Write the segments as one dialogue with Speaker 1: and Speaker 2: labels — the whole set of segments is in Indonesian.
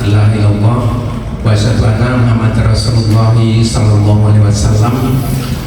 Speaker 1: ilaha illallah wa asyhadu anna Muhammadar Rasulullah sallallahu alaihi wasallam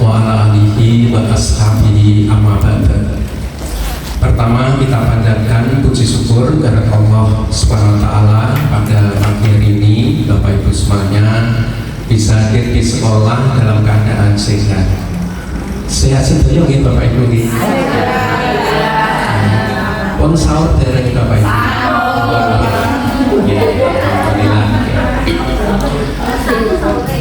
Speaker 1: wa ala alihi wa ashabihi amma ba'd. Pertama kita panjatkan puji syukur kepada Allah Subhanahu wa taala pada pagi hari ini Bapak Ibu semuanya bisa hadir di sekolah dalam keadaan sehat. Sehat sedoyo nggih Bapak Ibu nggih. Pun sahur dereng Bapak Ibu. Alhamdulillah.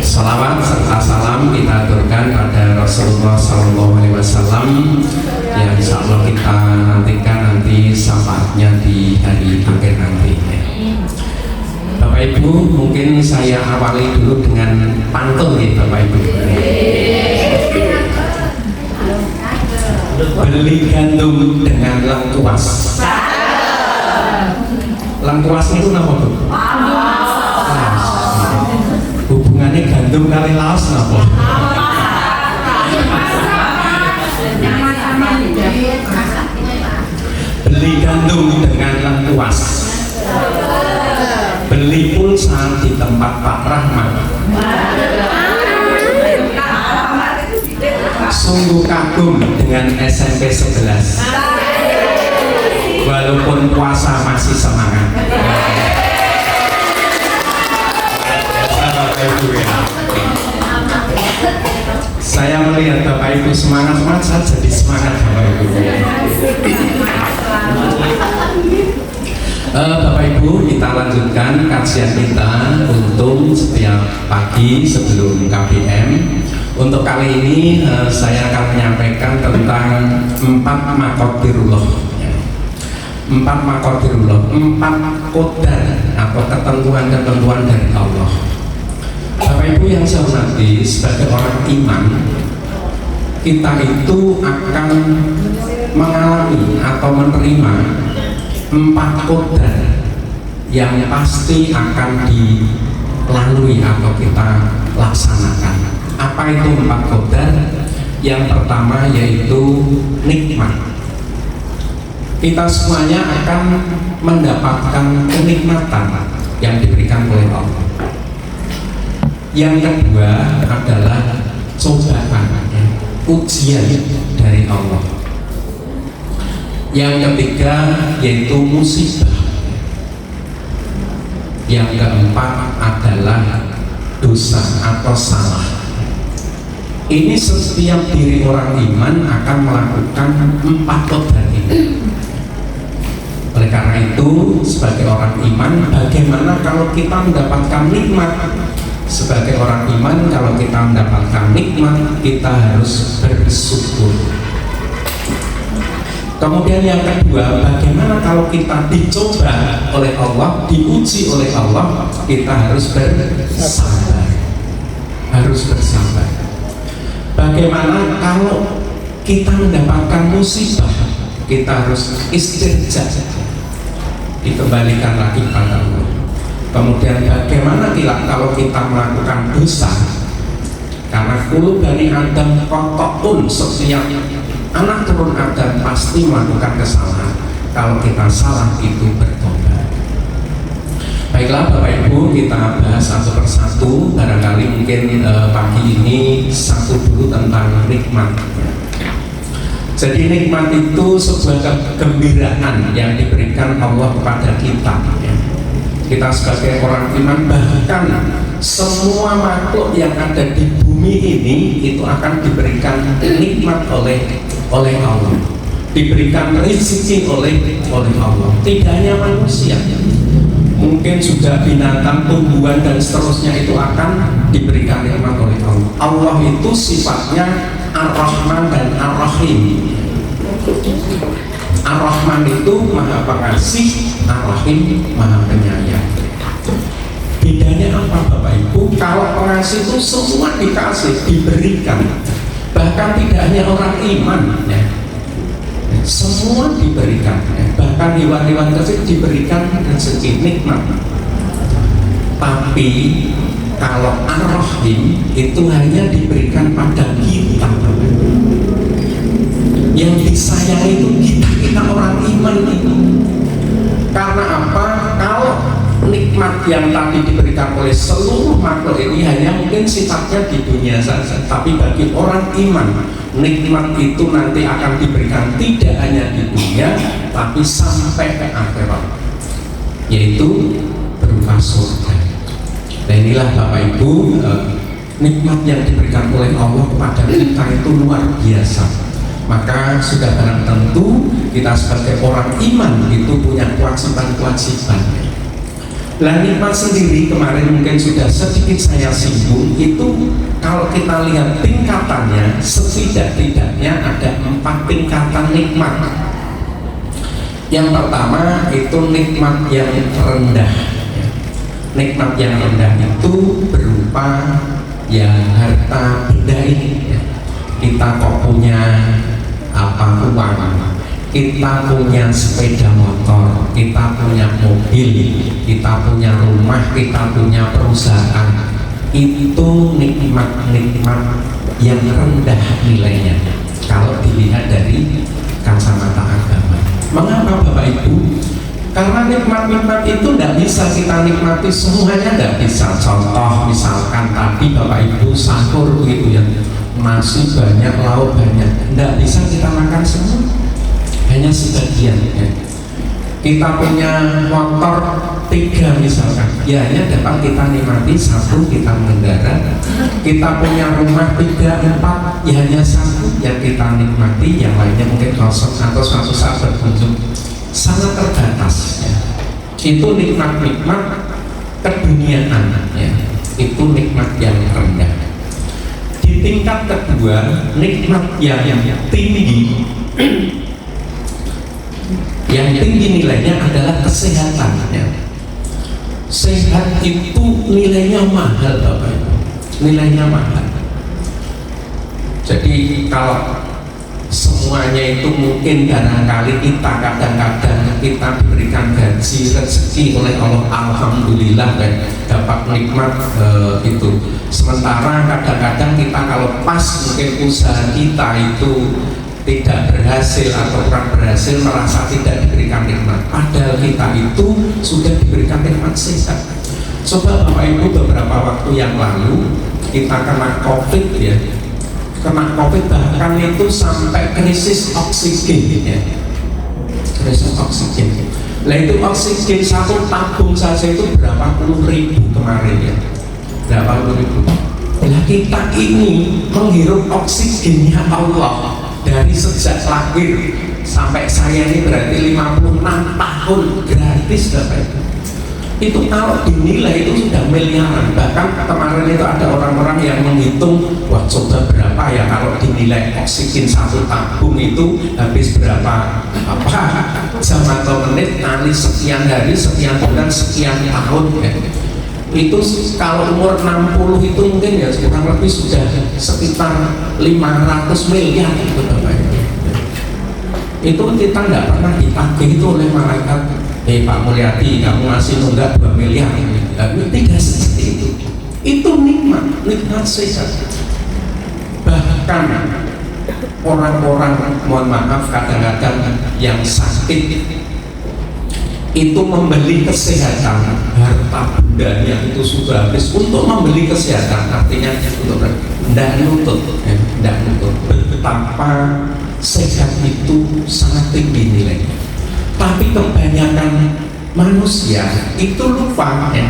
Speaker 1: Salawat serta salam kita aturkan pada Rasulullah Sallallahu Alaihi Wasallam yang insya Allah kita nantikan nanti syafaatnya di hari akhir nanti. Bapak Ibu, mungkin saya awali dulu dengan pantun ya Bapak Ibu. Beli gandum dengan lengkuas. Lengkuas itu apa Bu? Hubungannya gandum kali laos apa? Beli gandum dengan lengkuas, beli pulsa di tempat Pak Rahmat, sungguh kagum dengan SMP 11 walaupun puasa masih semangat. Saya melihat Bapak Ibu semangat, saya jadi semangat Bapak Ibu. Bapak Ibu, kita lanjutkan kajian kita untuk setiap pagi sebelum KBM. Untuk kali ini saya akan menyampaikan tentang 4 makodirullah. 4 makodirullah, 4 qadar atau ketentuan-ketentuan dari Allah. Bapak Ibu yang saya hormati, sebagai orang iman, kita itu akan mengalami atau menerima 4 qadar yang pasti akan dilalui atau kita laksanakan. Apa itu 4 qadar? Yang pertama yaitu nikmat. Kita semuanya akan mendapatkan kenikmatan yang diberikan oleh Allah. Yang kedua adalah cobaan, ujian dari Allah. Yang ketiga yaitu musibah. Yang keempat adalah dosa atau salah. Ini setiap diri orang iman akan melakukan 4 qadar ini. Oleh karena itu, sebagai orang iman, bagaimana kalau kita mendapatkan nikmat? Sebagai orang iman, kalau kita mendapatkan nikmat, kita harus bersyukur. Kemudian yang kedua, bagaimana kalau kita dicoba oleh Allah, diuji oleh Allah, kita harus bersabar. Harus bersabar. Bagaimana kalau kita mendapatkan musibah, kita harus istirja, dikembalikan lagi pada Allah. Kemudian bagaimana kalau kita melakukan dosa? Karena kulub Bani Adam kotok, setiap anak turun Adam pasti melakukan kesalahan. Kalau kita salah itu bertobat. Baiklah Bapak Ibu, kita bahas satu persatu. Barangkali mungkin pagi ini satu dulu tentang nikmat. Jadi nikmat itu sebuah kegembiraan yang diberikan Allah kepada kita. Kita sebagai orang iman, bahkan semua makhluk yang ada di bumi ini itu akan diberikan nikmat oleh Allah, diberikan rezeki oleh Allah. Tidak hanya manusia, mungkin juga binatang, tumbuhan dan seterusnya itu akan diberikan nikmat oleh Allah. Allah itu sifatnya Ar-Rahman dan Ar-Rahim. Ar-Rahman itu maha pengasih, Ar-Rahim maha penyayang. Bedanya apa Bapak Ibu? Kalau pengasih itu semua dikasih, diberikan. Bahkan tidak hanya orang iman ya. Semua diberikan ya. Bahkan hewan-hewan tersebut diberikan rezeki nikmat. Tapi kalau Ar-Rahim itu hanya diberikan pada kita. Yang disayangi itu kita orang iman itu. Karena apa? Kalau nikmat nikmat yang tadi diberikan oleh seluruh makhluk ini hanya mungkin sifatnya di dunia saja, tapi bagi orang iman nikmat itu nanti akan diberikan tidak hanya di dunia tapi sampai ke akhirat, yaitu berupa surga. Nah inilah Bapak Ibu, nikmat yang diberikan oleh Allah kepada kita itu luar biasa. Maka sudah barang tentu kita sebagai orang iman itu punya kewajiban-kewajiban. Nah nikmat sendiri kemarin mungkin sudah sedikit saya singgung, itu kalau kita lihat tingkatannya setidak-tidaknya ada 4 tingkatan nikmat. Yang pertama itu nikmat yang rendah. Nikmat yang rendah itu berupa ya harta benda ini. Kita kok punya uang, kita punya sepeda motor, kita punya mobil, kita punya rumah, kita punya perusahaan, itu nikmat-nikmat yang rendah nilainya kalau dilihat dari kacamata agama. Mengapa Bapak Ibu? Karena nikmat-nikmat itu tidak bisa kita nikmati semuanya, tidak bisa. Contoh misalkan tadi Bapak Ibu sahur gitu ya, nasi banyak, lauk banyak, tidak bisa kita makan semua, hanya sebagian ya. Kita punya motor 3 misalkan, ya hanya dapat kita nikmati 1 kita mengendara. Kita punya rumah 3, 4, ya hanya 1 yang kita nikmati, yang lainnya mungkin kosong atau suatu saat berkunjung, sangat terbatas ya. Itu nikmat-nikmat keduniaan ya. Itu nikmat yang rendah. Di tingkat kedua, nikmat yang tinggi yang tinggi nilainya adalah kesehatan ya. Sehat itu nilainya mahal Bapak Ibu, nilainya mahal. Jadi kalau semuanya itu mungkin barangkali kita kadang-kadang kita diberikan gaji rezeki oleh Allah, alhamdulillah kan, dapat nikmat itu. Sementara kadang-kadang kita kalau pas mungkin usaha kita itu tidak berhasil atau kurang berhasil, merasa tidak diberikan nikmat, padahal kita itu sudah diberikan nikmat sehat. Coba Bapak Ibu beberapa waktu yang lalu kita kena COVID ya, kena COVID bahkan itu sampai krisis oksigen ya, krisis oksigen. Nah itu oksigen 1 tabung saja itu berapa puluh ribu kemarin ya, berapa puluh ribu. Nah kita ini menghirup oksigennya Allah dari sejak lahir sampai saya ini berarti 56 tahun gratis Bapak Ibu. Itu kalau dinilai itu sudah miliaran. Bahkan kemarin itu ada orang-orang yang menghitung, wah coba berapa ya kalau dinilai oksigen 1 tabung itu habis berapa jam atau menit, kali sekian hari, sekian bulan, sekian tahun ya. Itu kalau umur 60 itu mungkin ya kurang lebih sudah sekitar 500 miliar gitu Bapak Ibu. Itu kita tidak pernah ditagih itu oleh malaikat, Pak Mulyadi kamu masih nunggak 2 miliar. Tidak seperti itu. Itu nikmat sehat. Bahkan orang-orang, mohon maaf, kadang-kadang yang sakit itu membeli kesehatan, harta bendanya itu sudah habis untuk membeli kesehatan, artinya untuk tidak nuntut, betapa sehat itu sangat tinggi nilainya. Tapi kebanyakan manusia itu lupa ya,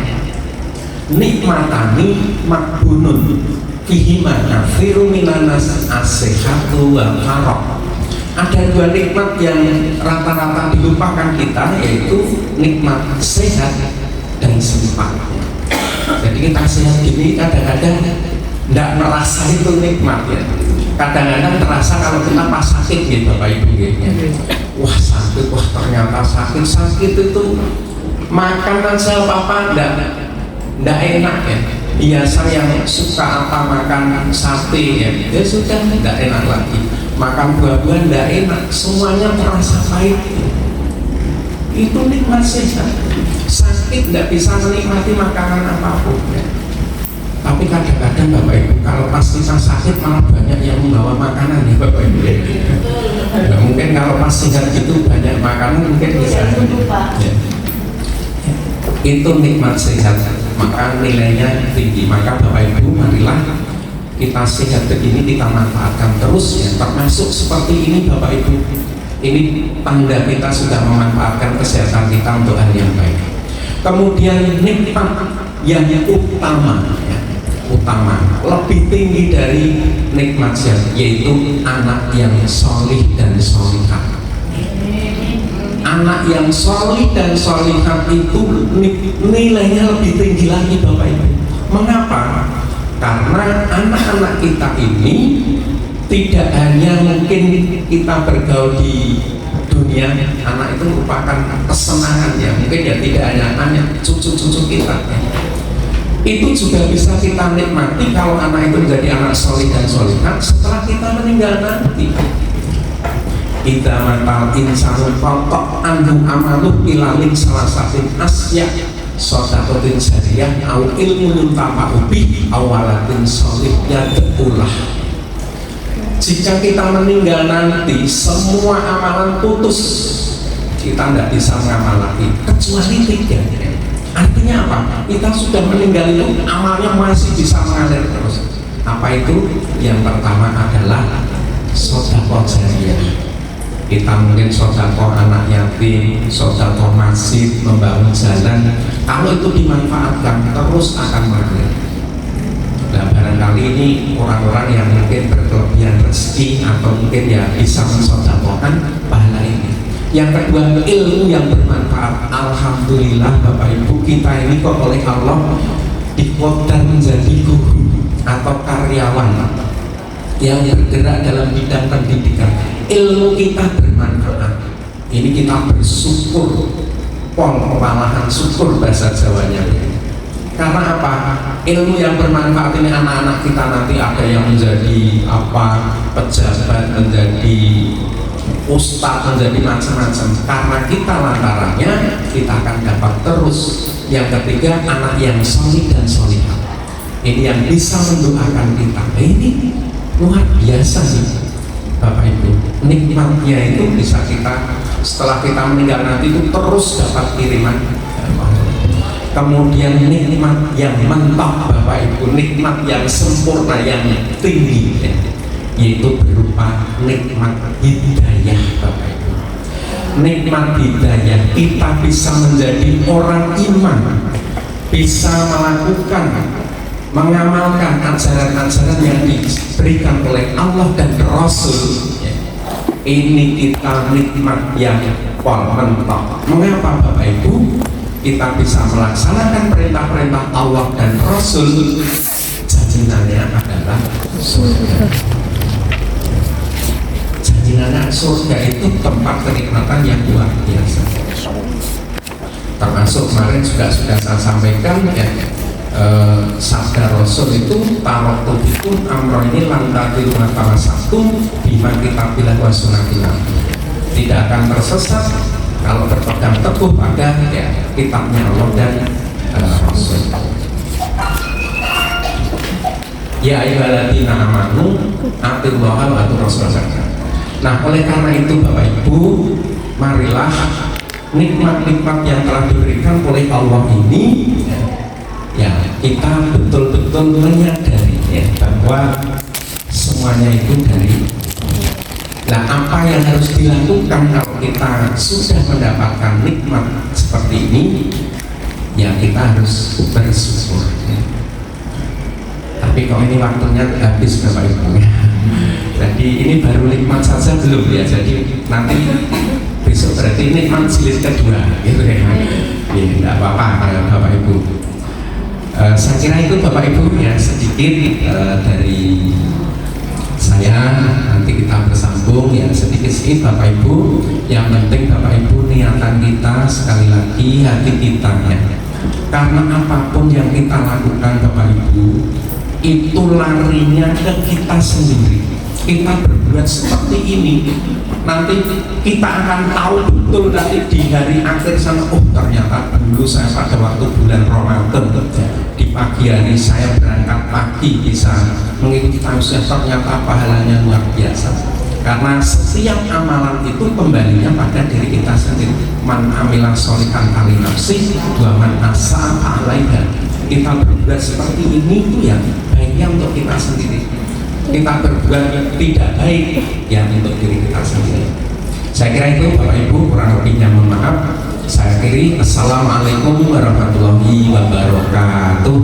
Speaker 1: nikmatani makbunun fihima nafiru minanas asehatu wal farok. Ada 2 nikmat yang rata-rata dilupakan kita, yaitu nikmat sehat dan sempat. Jadi kita sehat gini kadang-kadang tidak merasa itu nikmat ya. Kadang-kadang terasa kalau kita pas sakit gitu Bapak Ibu ya. Wah sakit, wah ternyata sakit itu makan aja apa tidak enak ya. Biasa yang suka makan sate ya sudah tidak enak lagi. Makan buah-buahan tidak enak, semuanya terasa pahit. Itu nikmat sehat. Sakit tidak bisa menikmati makanan apapun ya. Tapi kadang-kadang Bapak Ibu kalau pas kita sakit malah banyak yang membawa makanan ya Bapak Ibu ya. Mungkin kalau pas sehat itu banyak makanan mungkin bisa ya. itu nikmat sehat, maka nilainya tinggi. Maka Bapak Ibu, marilah kita sehat begini kita manfaatkan terus ya, termasuk seperti ini Bapak Ibu. Ini tanda kita sudah memanfaatkan kesehatan kita untuk hal yang baik. Kemudian nikmat yang utama ya, utama lebih tinggi dari nikmat sehat, yaitu anak yang solih dan solihah. Anak yang solih dan solihah itu nilainya lebih tinggi lagi Bapak Ibu. Mengapa? Karena anak-anak kita ini tidak hanya mungkin kita bergaul di dunia, anak itu merupakan kesenangan ya, mungkin ya tidak hanya cucu-cucu kita ya. Itu juga bisa kita nikmati kalau anak itu menjadi anak solih dan solihah setelah kita meninggal nanti. Idza matal insanu faqat anhu amaluh ilalin salah satu asya shadaqatin jariyah au ilmun yuntafa'u bih aw waladin sholih yad'ulah. Jika kita meninggal nanti, semua amalan putus, kita tidak bisa mengamal lagi kecuali 3. Artinya apa? Kita sudah meninggal itu amalnya masih bisa mengalir terus. Apa itu? Yang pertama adalah sedekah jariyah. Kita mungkin sedekah anak yatim, sedekah masjid, membangun jalan. Kalau itu dimanfaatkan terus akan mengalir. Nah, barangkali ini orang-orang yang mungkin berkelebihan rezeki atau mungkin ya bisa mensedekahkan pahala ini. Yang kedua, ilmu yang bermanfaat. Alhamdulillah Bapak Ibu, kita ini kok oleh Allah dikodar menjadi guru atau karyawan yang bergerak dalam bidang pendidikan. Ilmu kita bermanfaat. Ini kita bersyukur, malahan syukur bahasa Jawanya. Karena apa? Ilmu yang bermanfaat ini anak-anak kita nanti ada yang menjadi pejabat, menjadi ustadz, menjadi macam-macam. Karena kita lantarannya kita akan dapat terus. Yang ketiga, anak yang solih dan solihah. Ini yang bisa mendoakan kita. Ini luar biasa sih Bapak Ibu. Nikmatnya itu bisa kita setelah kita meninggal nanti itu terus dapat kiriman. Kemudian nikmat yang mentok Bapak Ibu, nikmat yang sempurna yang tinggi ya, yaitu berupa nikmat hidayah Bapak Ibu. Nikmat hidayah, kita bisa menjadi orang iman, bisa melakukan, mengamalkan ajaran-ajaran yang diberikan oleh Allah dan Rasul ya. Ini kita nikmat yang mentok. Mengapa Bapak Ibu? Kita bisa melaksanakan perintah-perintah Allah dan Rasul, jaminannya adalah surga. Jaminannya surga itu tempat kenikmatan yang luar biasa. Termasuk kemarin juga sudah saya sampaikan ya, sabda Rasul itu taroktu itu amro ini lantatil matawa satu bima kita bilah wa sunatilah. Tidak akan tersesat kalau berpegang teguh pada ya, kitabnya Allah dan Rasul. Ya ayyuhalladzina amanu atiullaha wa atiur rasul. Nah, oleh karena itu Bapak Ibu, marilah nikmat-nikmat yang telah diberikan oleh Allah ini ya, kita betul-betul menyadari ya, bahwa semuanya itu dari. Nah, apa yang harus dilakukan kalau kita sudah mendapatkan nikmat seperti ini? Ya, kita harus bersyukur ya. Tapi kalau ini waktunya habis Bapak Ibu ya. Jadi ini baru nikmat saja belum ya. Jadi nanti besok berarti nikmat jilid kedua gitu ya. Ya, tidak apa-apa Bapak Ibu. Saya kira itu Bapak Ibu ya, sedikit dari saya. Nanti kita bersambung ya, sedikit-sedikit Bapak Ibu. Yang penting Bapak Ibu niatan kita sekali lagi, hati kita ya. Karena apapun yang kita lakukan Bapak Ibu, itu larinya ke kita sendiri. Kita berbuat seperti ini, nanti kita akan tahu betul nanti di hari akhir sana. Oh, ternyata dulu saya pada waktu bulan Ramadan di pagi hari saya berangkat pagi bisa mengikuti tausiah, ternyata pahalanya luar biasa. karena setiap amalan itu kembalinya pada diri kita sendiri. Man amila sholihan kali nafsi wa man asa'a alaiha. Kita berbuat seperti ini itu ya baiknya untuk kita sendiri, kita berbuat tidak baik yang untuk diri kita sendiri. Saya kira itu Bapak Ibu, kurang lebihnya mohon maaf. Saya akhiri. Assalamualaikum warahmatullahi wabarakatuh.